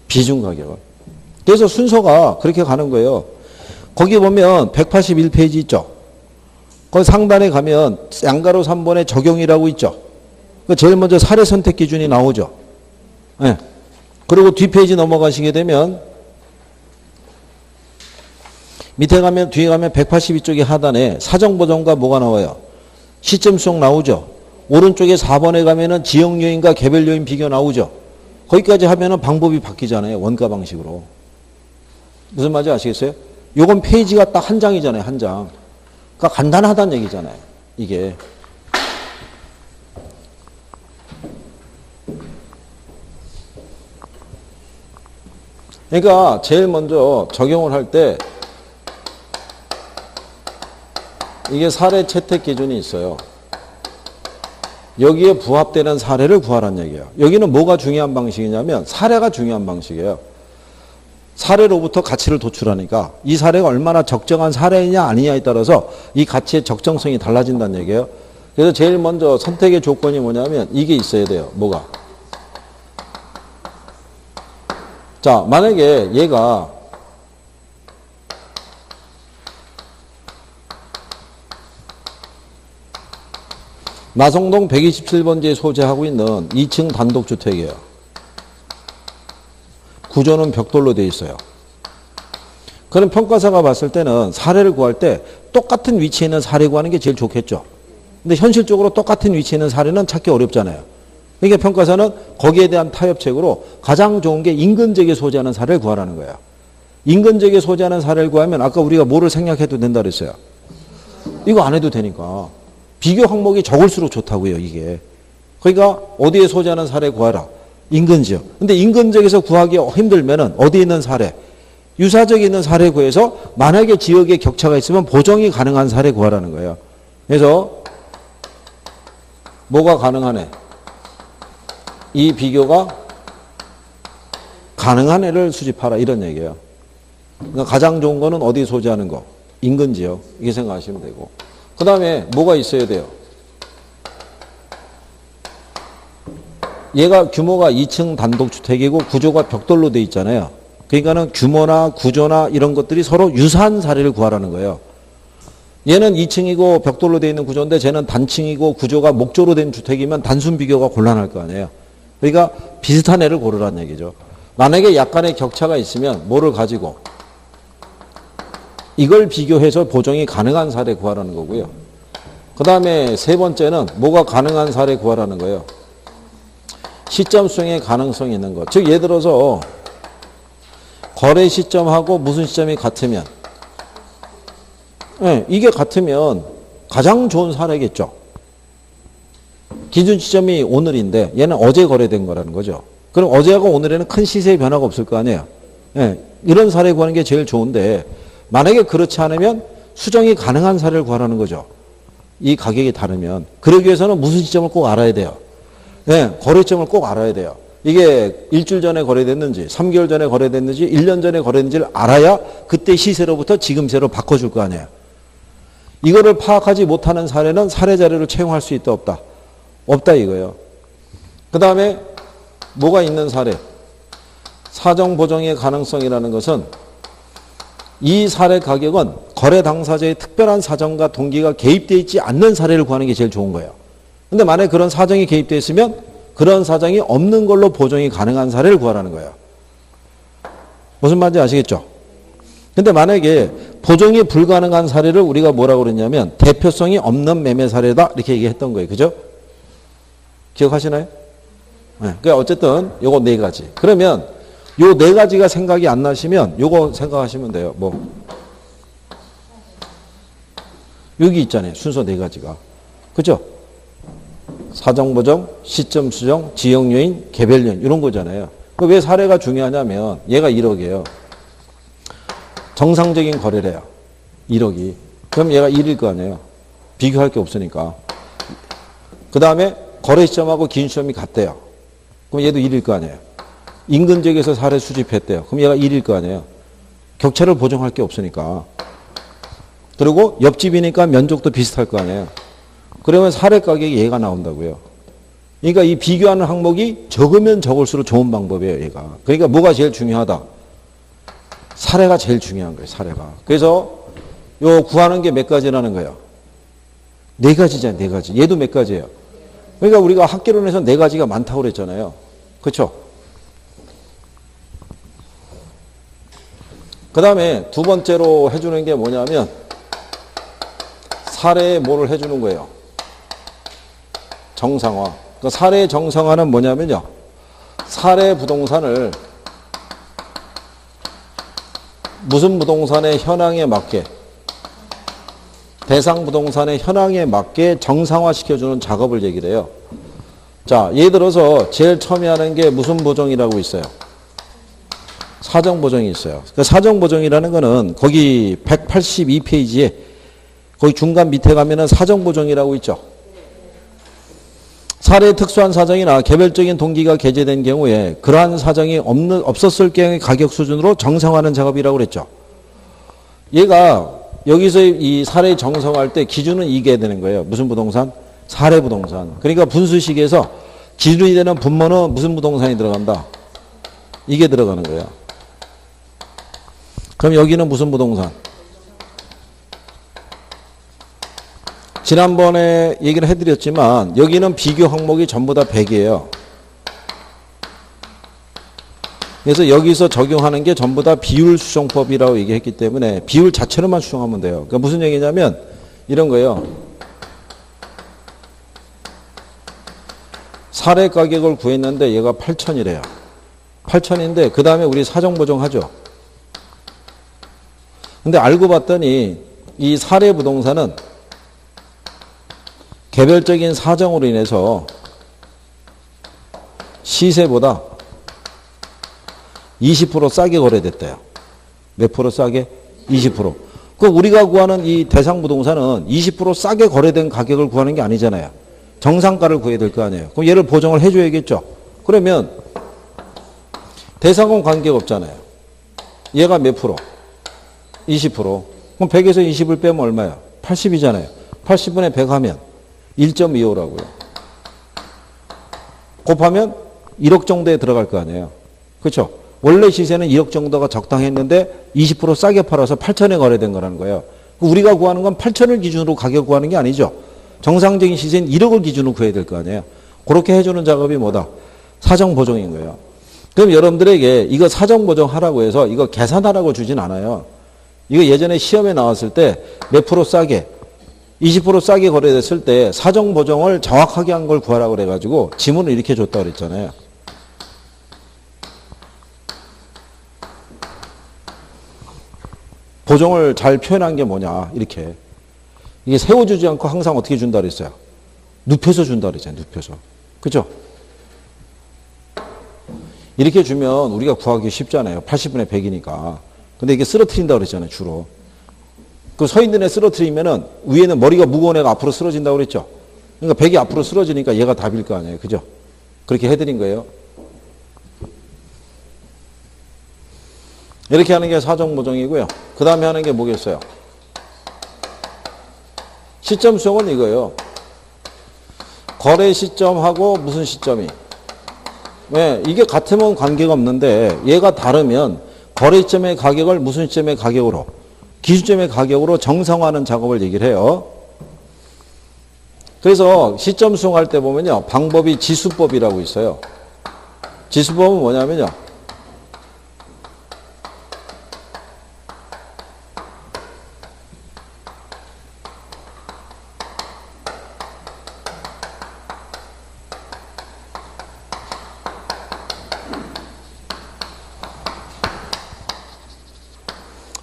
Speaker 1: 비중 가격을. 그래서 순서가 그렇게 가는 거예요. 거기 보면 181페이지 있죠. 거기 상단에 가면 양가로 3번에 적용이라고 있죠. 제일 먼저 사례 선택 기준이 나오죠. 네. 그리고 뒷페이지 넘어가시게 되면 밑에 가면 뒤에 가면 182쪽의 하단에 사정보정과 뭐가 나와요? 시점 수정 나오죠. 오른쪽에 4번에 가면은 지역 요인과 개별 요인 비교 나오죠. 거기까지 하면은 방법이 바뀌잖아요. 원가 방식으로. 무슨 말인지 아시겠어요? 요건 페이지가 딱 한 장이잖아요. 한 장. 그러니까 간단하다는 얘기잖아요. 이게. 그러니까 제일 먼저 적용을 할 때 이게 사례 채택 기준이 있어요. 여기에 부합되는 사례를 구하라는 얘기예요. 여기는 뭐가 중요한 방식이냐면 사례가 중요한 방식이에요. 사례로부터 가치를 도출하니까 이 사례가 얼마나 적정한 사례이냐 아니냐에 따라서 이 가치의 적정성이 달라진다는 얘기예요. 그래서 제일 먼저 선택의 조건이 뭐냐면 이게 있어야 돼요. 뭐가? 자, 만약에 얘가 나성동 127번지에 소재하고 있는 2층 단독주택이에요. 구조는 벽돌로 되어 있어요. 그럼 평가사가 봤을 때는 사례를 구할 때 똑같은 위치에 있는 사례 구하는 게 제일 좋겠죠. 근데 현실적으로 똑같은 위치에 있는 사례는 찾기 어렵잖아요. 그러니까 평가사는 거기에 대한 타협책으로 가장 좋은 게 인근 지역에 소재하는 사례를 구하라는 거예요. 인근 지역에 소재하는 사례를 구하면 아까 우리가 뭐를 생략해도 된다 그랬어요. 이거 안 해도 되니까. 비교 항목이 적을수록 좋다고요, 이게. 그러니까 어디에 소재하는 사례 구하라. 인근 지역. 근데 인근 지역에서 구하기 힘들면은 어디에 있는 사례? 유사적이 있는 사례 구해서 만약에 지역에 격차가 있으면 보정이 가능한 사례 구하라는 거예요. 그래서 뭐가 가능하네? 이 비교가 가능한 애를 수집하라 이런 얘기예요. 그러니까 가장 좋은 거는 어디 소지하는 거? 인근 지역. 이렇게 생각하시면 되고. 그 다음에 뭐가 있어야 돼요? 얘가 규모가 2층 단독주택이고 구조가 벽돌로 돼 있잖아요. 그러니까는 규모나 구조나 이런 것들이 서로 유사한 사례를 구하라는 거예요. 얘는 2층이고 벽돌로 돼 있는 구조인데 쟤는 단층이고 구조가 목조로 된 주택이면 단순 비교가 곤란할 거 아니에요. 그러니까 비슷한 애를 고르라는 얘기죠. 만약에 약간의 격차가 있으면 뭐를 가지고 이걸 비교해서 보정이 가능한 사례 구하라는 거고요. 그 다음에 세 번째는 뭐가 가능한 사례 구하라는 거예요. 시점 수정의 가능성이 있는 것. 즉 예를 들어서 거래 시점하고 무슨 시점이 같으면 이게 같으면 가장 좋은 사례겠죠. 기준 시점이 오늘인데 얘는 어제 거래된 거라는 거죠. 그럼 어제하고 오늘에는 큰 시세의 변화가 없을 거 아니에요. 이런 사례 구하는 게 제일 좋은데 만약에 그렇지 않으면 수정이 가능한 사례를 구하라는 거죠. 이 가격이 다르면. 그러기 위해서는 무슨 시점을 꼭 알아야 돼요. 거래점을 꼭 알아야 돼요. 이게 일주일 전에 거래됐는지 3개월 전에 거래됐는지 1년 전에 거래됐는지를 알아야 그때 시세로부터 지금 세로 바꿔줄 거 아니에요. 이거를 파악하지 못하는 사례는 사례 자료를 채용할 수 있다 없다? 없다 이거예요. 그 다음에 뭐가 있는 사례? 사정 보정의 가능성이라는 것은 이 사례 가격은 거래 당사자의 특별한 사정과 동기가 개입되어 있지 않는 사례를 구하는 게 제일 좋은 거예요. 근데 만약에 그런 사정이 개입되어 있으면 그런 사정이 없는 걸로 보정이 가능한 사례를 구하라는 거예요. 무슨 말인지 아시겠죠? 근데 만약에 보정이 불가능한 사례를 우리가 뭐라고 그랬냐면 대표성이 없는 매매 사례다 이렇게 얘기했던 거예요. 그죠? 기억하시나요? 그러니까 어쨌든 요거 네 가지. 그러면 요 네 가지가 생각이 안 나시면 요거 생각하시면 돼요. 뭐 여기 있잖아요. 순서 네 가지가. 그죠? 사정 보정, 시점 수정, 지역 요인, 개별 요인 이런 거잖아요. 왜 사례가 중요하냐면 얘가 1억이에요. 정상적인 거래래요. 1억이. 그럼 얘가 1일 거 아니에요. 비교할 게 없으니까. 그 다음에 거래 시점하고 기준 시점이 같대요. 그럼 얘도 1일 거 아니에요. 인근 지역에서 사례 수집했대요. 그럼 얘가 1일 거 아니에요. 격차를 보정할 게 없으니까. 그리고 옆집이니까 면적도 비슷할 거 아니에요. 그러면 사례 가격이 얘가 나온다고요. 그러니까 이 비교하는 항목이 적으면 적을수록 좋은 방법이에요, 얘가. 그러니까 뭐가 제일 중요하다? 사례가 제일 중요한 거예요, 사례가. 그래서 요 구하는 게 몇 가지라는 거예요? 네 가지잖아요, 네 가지. 얘도 몇 가지예요. 그러니까 우리가 학개론에서 네 가지가 많다고 그랬잖아요. 그렇죠? 그 다음에 두 번째로 해주는 게 뭐냐면 사례에 뭐를 해주는 거예요? 정상화. 그 사례 정상화는 뭐냐면요. 사례 부동산을 무슨 부동산의 현황에 맞게 대상 부동산의 현황에 맞게 정상화시켜주는 작업을 얘기를 해요. 자, 예를 들어서 제일 처음에 하는 게 무슨 보정이라고 있어요? 사정 보정이 있어요. 그 사정 보정이라는 거는 거기 182페이지에 거기 중간 밑에 가면은 사정 보정이라고 있죠. 사례의 특수한 사정이나 개별적인 동기가 게재된 경우에 그러한 사정이 없었을 경우의 가격 수준으로 정상화하는 작업이라고 그랬죠. 얘가 여기서 이 사례 정상화할 때 기준은 이게 되는 거예요. 무슨 부동산? 사례 부동산. 그러니까 분수식에서 기준이 되는 분모는 무슨 부동산이 들어간다? 이게 들어가는 거예요. 그럼 여기는 무슨 부동산? 지난번에 얘기를 해드렸지만 여기는 비교 항목이 전부 다 100이에요. 그래서 여기서 적용하는 게 전부 다 비율 수정법이라고 얘기했기 때문에 비율 자체로만 수정하면 돼요. 그러니까 무슨 얘기냐면 이런 거예요. 사례 가격을 구했는데 얘가 8,000이래요. 8,000인데 그 다음에 우리 사정 보정하죠. 근데 알고 봤더니 이 사례 부동산은 개별적인 사정으로 인해서 시세보다 20% 싸게 거래됐대요. 몇 프로 싸게? 20%. 그 우리가 구하는 이 대상 부동산은 20% 싸게 거래된 가격을 구하는 게 아니잖아요. 정상가를 구해야 될 거 아니에요. 그럼 얘를 보정을 해줘야겠죠. 그러면 대상은 관계가 없잖아요. 얘가 몇 프로? 20%. 그럼 100에서 20을 빼면 얼마야? 80이잖아요. 80분의 100 하면 1.25라고요. 곱하면 1억 정도에 들어갈 거 아니에요. 그렇죠? 원래 시세는 2억 정도가 적당했는데 20% 싸게 팔아서 8천에 거래된 거라는 거예요. 우리가 구하는 건 8천을 기준으로 가격 구하는 게 아니죠. 정상적인 시세는 1억을 기준으로 구해야 될 거 아니에요. 그렇게 해주는 작업이 뭐다? 사정보정인 거예요. 그럼 여러분들에게 이거 사정보정하라고 해서 이거 계산하라고 주진 않아요. 이거 예전에 시험에 나왔을 때 몇 프로 싸게 20% 싸게 거래됐을 때 사정보정을 정확하게 한 걸 구하라고 그래가지고 지문을 이렇게 줬다고 그랬잖아요. 보정을 잘 표현한 게 뭐냐 이렇게. 이게 세워주지 않고 항상 어떻게 준다 그랬어요? 눕혀서 준다 그랬잖아요. 눕혀서. 그죠? 이렇게 주면 우리가 구하기 쉽잖아요. 80분의 100이니까. 근데 이게 쓰러트린다고 그랬잖아요. 주로. 그 서 있는 애 쓰러트리면은 위에는 머리가 무거운 애가 앞으로 쓰러진다고 그랬죠. 그러니까 100이 앞으로 쓰러지니까 얘가 답일 거 아니에요. 그죠? 그렇게 해드린 거예요. 이렇게 하는 게 사정보정이고요. 그 다음에 하는 게 뭐겠어요? 시점 수정은 이거예요. 거래 시점하고 무슨 시점이? 네, 이게 같으면 관계가 없는데 얘가 다르면 거래 시점의 가격을 무슨 시점의 가격으로? 기준점의 가격으로 정상화하는 작업을 얘기를 해요. 그래서 시점 수정할 때 보면요. 방법이 지수법이라고 있어요. 지수법은 뭐냐면요.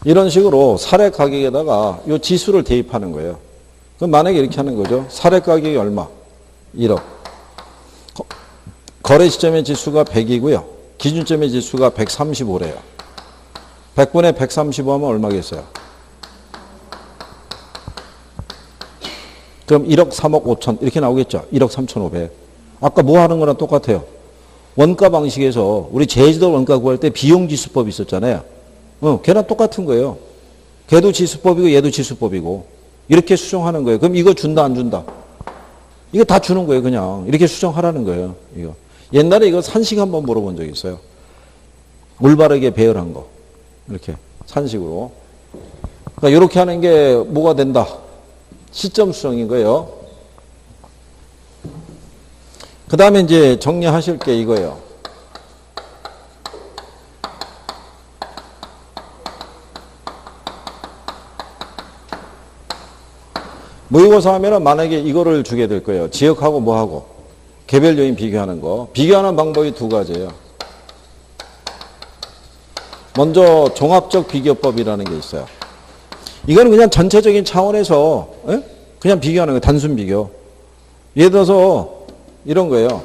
Speaker 1: 이런 식으로 사례 가격에다가 이 지수를 대입하는 거예요. 그럼 만약에 이렇게 하는 거죠. 사례 가격이 얼마? 1억. 거래 시점의 지수가 100이고요. 기준점의 지수가 135래요. 100분의 135 하면 얼마겠어요? 그럼 1억 3억 5천 이렇게 나오겠죠. 1억 3,500. 아까 뭐 하는 거랑 똑같아요. 원가 방식에서 우리 제주도 원가 구할 때 비용지수법이 있었잖아요. 걔랑 똑같은 거예요. 걔도 지수법이고 얘도 지수법이고 이렇게 수정하는 거예요. 그럼 이거 준다 안 준다? 이거 다 주는 거예요. 그냥 이렇게 수정하라는 거예요. 이거 옛날에 이거 산식 한번 물어본 적이 있어요. 올바르게 배열한 거 이렇게 산식으로. 그러니까 이렇게 하는 게 뭐가 된다? 시점 수정인 거예요. 그 다음에 이제 정리하실 게 이거예요. 모의고사 하면은 만약에 이거를 주게 될 거예요. 지역하고 뭐하고? 개별 요인 비교하는 거. 비교하는 방법이 두 가지예요. 먼저 종합적 비교법이라는 게 있어요. 이거는 그냥 전체적인 차원에서 그냥 비교하는 거예요. 단순 비교. 예를 들어서 이런 거예요.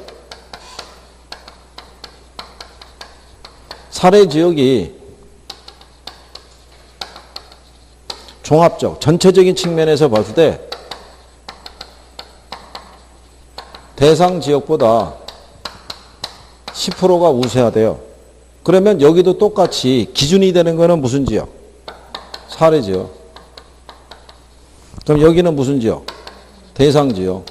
Speaker 1: 사례 지역이 종합적, 전체적인 측면에서 봤을 때 대상 지역보다 10%가 우세하대요. 그러면 여기도 똑같이 기준이 되는 거는 무슨 지역? 사례 지역. 그럼 여기는 무슨 지역? 대상 지역.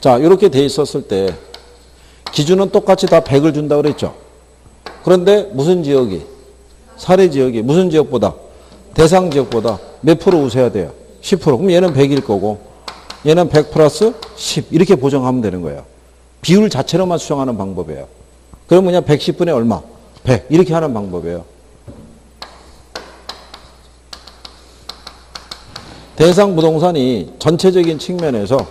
Speaker 1: 자, 이렇게 돼 있었을 때 기준은 똑같이 다 100을 준다고 그랬죠. 그런데 무슨 지역이? 사례 지역이 무슨 지역보다? 대상 지역보다 몇 프로 우세해야 돼요? 10%. 그럼 얘는 100일 거고 얘는 100 플러스 10 이렇게 보정하면 되는 거예요. 비율 자체로만 수정하는 방법이에요. 그러면 그냥 110분의 얼마? 100 이렇게 하는 방법이에요. 대상 부동산이 전체적인 측면에서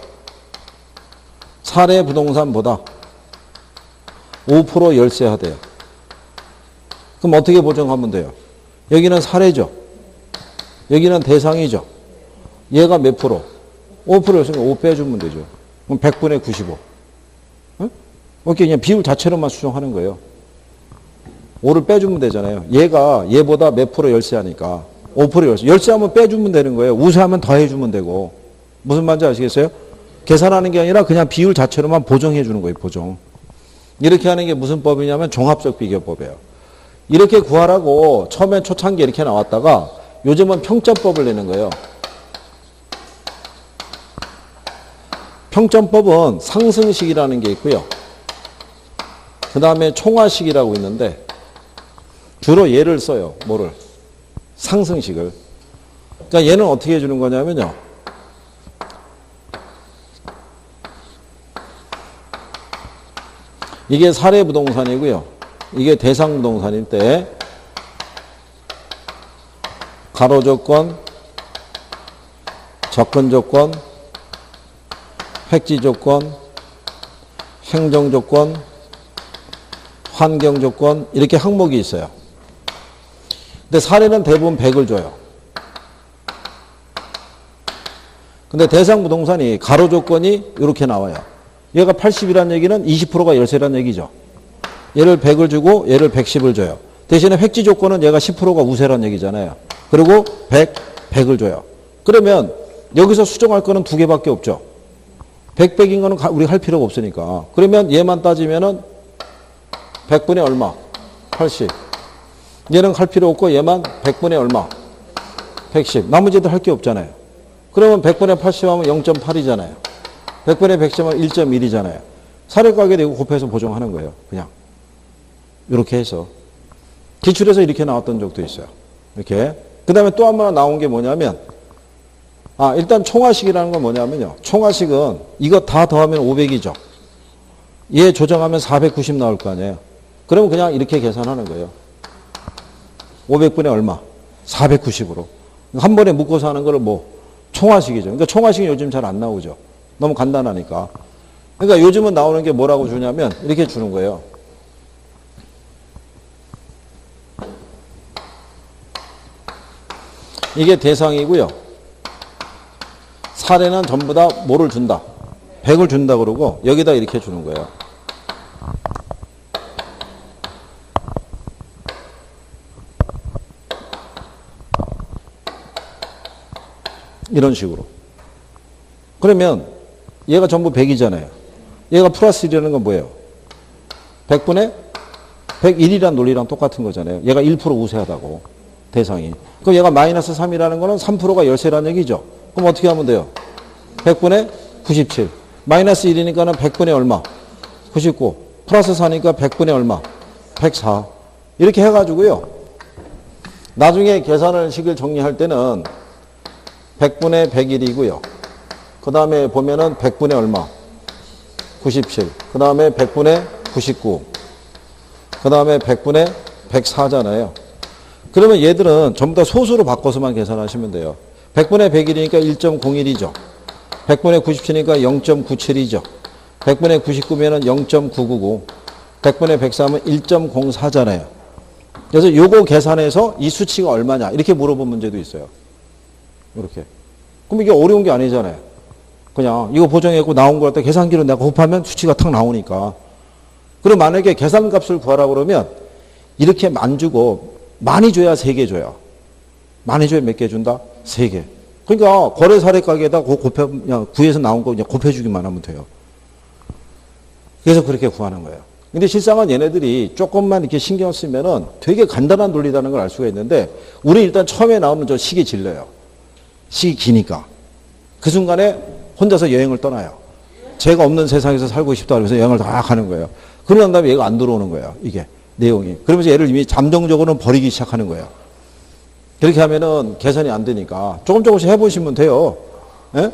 Speaker 1: 사례 부동산보다 5% 열세하대요. 그럼 어떻게 보정하면 돼요? 여기는 사례죠. 여기는 대상이죠. 얘가 몇 프로? 5%였으니까 5 빼주면 되죠. 그럼 100분의 95. 오케이, 그냥 비율 자체로만 수정하는 거예요. 5를 빼주면 되잖아요. 얘가 얘보다 몇 프로 열세하니까 5% 열세. 열세하면 빼주면 되는 거예요. 우세하면 더해주면 되고. 무슨 말인지 아시겠어요? 계산하는 게 아니라 그냥 비율 자체로만 보정해 주는 거예요. 보정. 이렇게 하는 게 무슨 법이냐면 종합적 비교법이에요. 이렇게 구하라고 처음엔 초창기에 이렇게 나왔다가 요즘은 평점법을 내는 거예요. 평점법은 상승식이라는 게 있고요. 그 다음에 총화식이라고 있는데 주로 얘를 써요. 뭐를? 상승식을. 그러니까 얘는 어떻게 해주는 거냐면요. 이게 사례부동산이고요. 이게 대상부동산일 때 가로조건, 접근조건, 획지조건, 행정조건, 환경조건 이렇게 항목이 있어요. 근데 사례는 대부분 100을 줘요. 근데 대상부동산이 가로조건이 이렇게 나와요. 얘가 80이란 얘기는 20%가 열세란 얘기죠. 얘를 100을 주고 얘를 110을 줘요. 대신에 획지조건은 얘가 10%가 우세란 얘기잖아요. 그리고 100을 줘요. 그러면 여기서 수정할 거는 두 개밖에 없죠. 100인 거는 우리 할 필요가 없으니까. 그러면 얘만 따지면은 100분의 얼마? 80. 얘는 할 필요 없고 얘만 100분의 얼마? 110. 나머지들 할 게 없잖아요. 그러면 100분의 80 하면 0.8이잖아요. 100분의 110 하면 1.1이잖아요. 사례가게 되고 곱해서 보정하는 거예요. 그냥. 이렇게 해서. 기출에서 이렇게 나왔던 적도 있어요. 이렇게. 그 다음에 또 한 번 나온 게 뭐냐면 일단 총화식이라는 건 뭐냐면요. 총화식은 이거 다 더하면 500이죠. 얘 조정하면 490 나올 거 아니에요. 그러면 그냥 이렇게 계산하는 거예요. 500분의 얼마? 490으로. 한 번에 묶어서 하는 거를 총화식이죠. 그러니까 총화식이 요즘 잘 안 나오죠. 너무 간단하니까. 그러니까 요즘은 나오는 게 뭐라고 주냐면 이렇게 주는 거예요. 이게 대상이고요. 사례는 전부 다 뭐를 준다? 100을 준다 그러고 여기다 이렇게 주는 거예요. 이런 식으로. 그러면 얘가 전부 100이잖아요. 얘가 플러스 1이라는 건 뭐예요? 100분의 101이란 논리랑 똑같은 거잖아요. 얘가 1% 우세하다고. 대상이. 그럼 얘가 마이너스 3이라는 거는 3%가 열세라는 얘기죠. 그럼 어떻게 하면 돼요? 100분의 97. 마이너스 1이니까는 100분의 얼마? 99. 플러스 4니까 100분의 얼마? 104. 이렇게 해가지고요. 나중에 계산을 식을 정리할 때는 100분의 101이고요. 그 다음에 보면은 100분의 얼마? 97. 그 다음에 100분의 99. 그 다음에 100분의 104잖아요. 그러면 얘들은 전부 다 소수로 바꿔서만 계산하시면 돼요. 100분의 101이니까 1.01이죠. 100분의 97이니까 0.97이죠. 100분의 99면은 0.999. 100분의 104면 1.04잖아요. 그래서 요거 계산해서 이 수치가 얼마냐 이렇게 물어본 문제도 있어요. 이렇게. 그럼 이게 어려운 게 아니잖아요. 그냥 이거 보정했고 나온 걸 갖다 계산기로 내가 곱하면 수치가 탁 나오니까. 그럼 만약에 계산값을 구하라 그러면 이렇게 안 주고 많이 줘야 3개 줘요. 많이 줘야 몇 개 준다? 3개. 그러니까 거래 사례 가게에다 그냥 구해서 나온 거 그냥 곱해주기만 하면 돼요. 그래서 그렇게 구하는 거예요. 근데 실상은 얘네들이 조금만 이렇게 신경 쓰면은 되게 간단한 논리라는 걸 알 수가 있는데 우리 일단 처음에 나오면 저 식이 질려요. 식이 기니까. 그 순간에 혼자서 여행을 떠나요. 제가 없는 세상에서 살고 싶다 그러면서 여행을 다 가는 거예요. 그러고 다음에 얘가 안 들어오는 거예요. 이게 내용이. 그러면서 얘를 이미 잠정적으로는 버리기 시작하는 거예요. 그렇게 하면은 계산이 안 되니까 조금씩 해보시면 돼요. 예?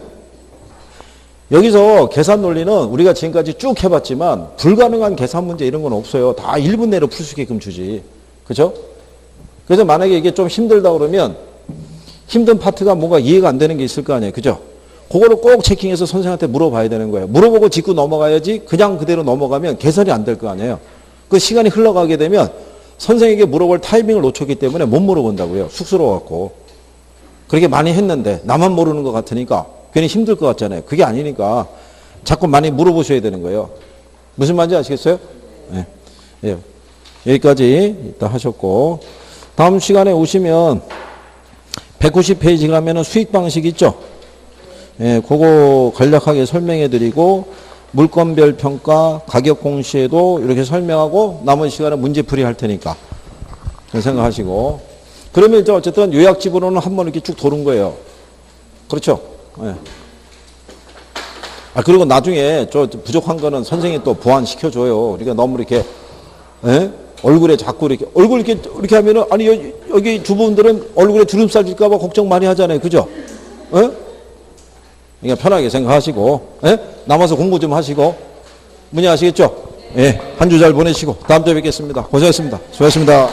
Speaker 1: 여기서 계산 논리는 우리가 지금까지 쭉 해봤지만 불가능한 계산 문제 이런 건 없어요. 다 1분 내로 풀 수 있게끔 주지. 그죠? 그래서 만약에 이게 좀 힘들다 그러면 힘든 파트가 뭔가 이해가 안 되는 게 있을 거 아니에요. 그죠? 그거를 꼭 체킹해서 선생님한테 물어봐야 되는 거예요. 물어보고 짚고 넘어가야지 그냥 그대로 넘어가면 개선이 안 될 거 아니에요. 그 시간이 흘러가게 되면 선생에게 물어볼 타이밍을 놓쳤기 때문에 못 물어본다고요. 쑥스러워갖고. 그렇게 많이 했는데 나만 모르는 것 같으니까 괜히 힘들 것 같잖아요. 그게 아니니까 자꾸 많이 물어보셔야 되는 거예요. 무슨 말인지 아시겠어요? 예. 예. 여기까지 일단 하셨고, 다음 시간에 오시면 190페이지 가면은 수익 방식 있죠? 예, 그거 간략하게 설명해 드리고, 물건별 평가, 가격 공시에도 이렇게 설명하고, 남은 시간에 문제풀이 할 테니까. 생각하시고. 그러면 이제 어쨌든 요약집으로는 한번 이렇게 쭉 도는 거예요. 그렇죠? 예. 그리고 나중에 저 부족한 거는 선생님이 또 보완시켜줘요. 그러니까 너무 이렇게, 예? 얼굴에 자꾸 얼굴 이렇게 하면은, 아니, 여기 두 분들은 얼굴에 주름살 질까봐 걱정 많이 하잖아요. 그죠? 예? 그러니까 편하게 생각하시고, 예? 남아서 공부 좀 하시고, 문의하시겠죠? 예. 한 주 잘 보내시고, 다음 주에 뵙겠습니다. 고생하셨습니다. 수고하셨습니다.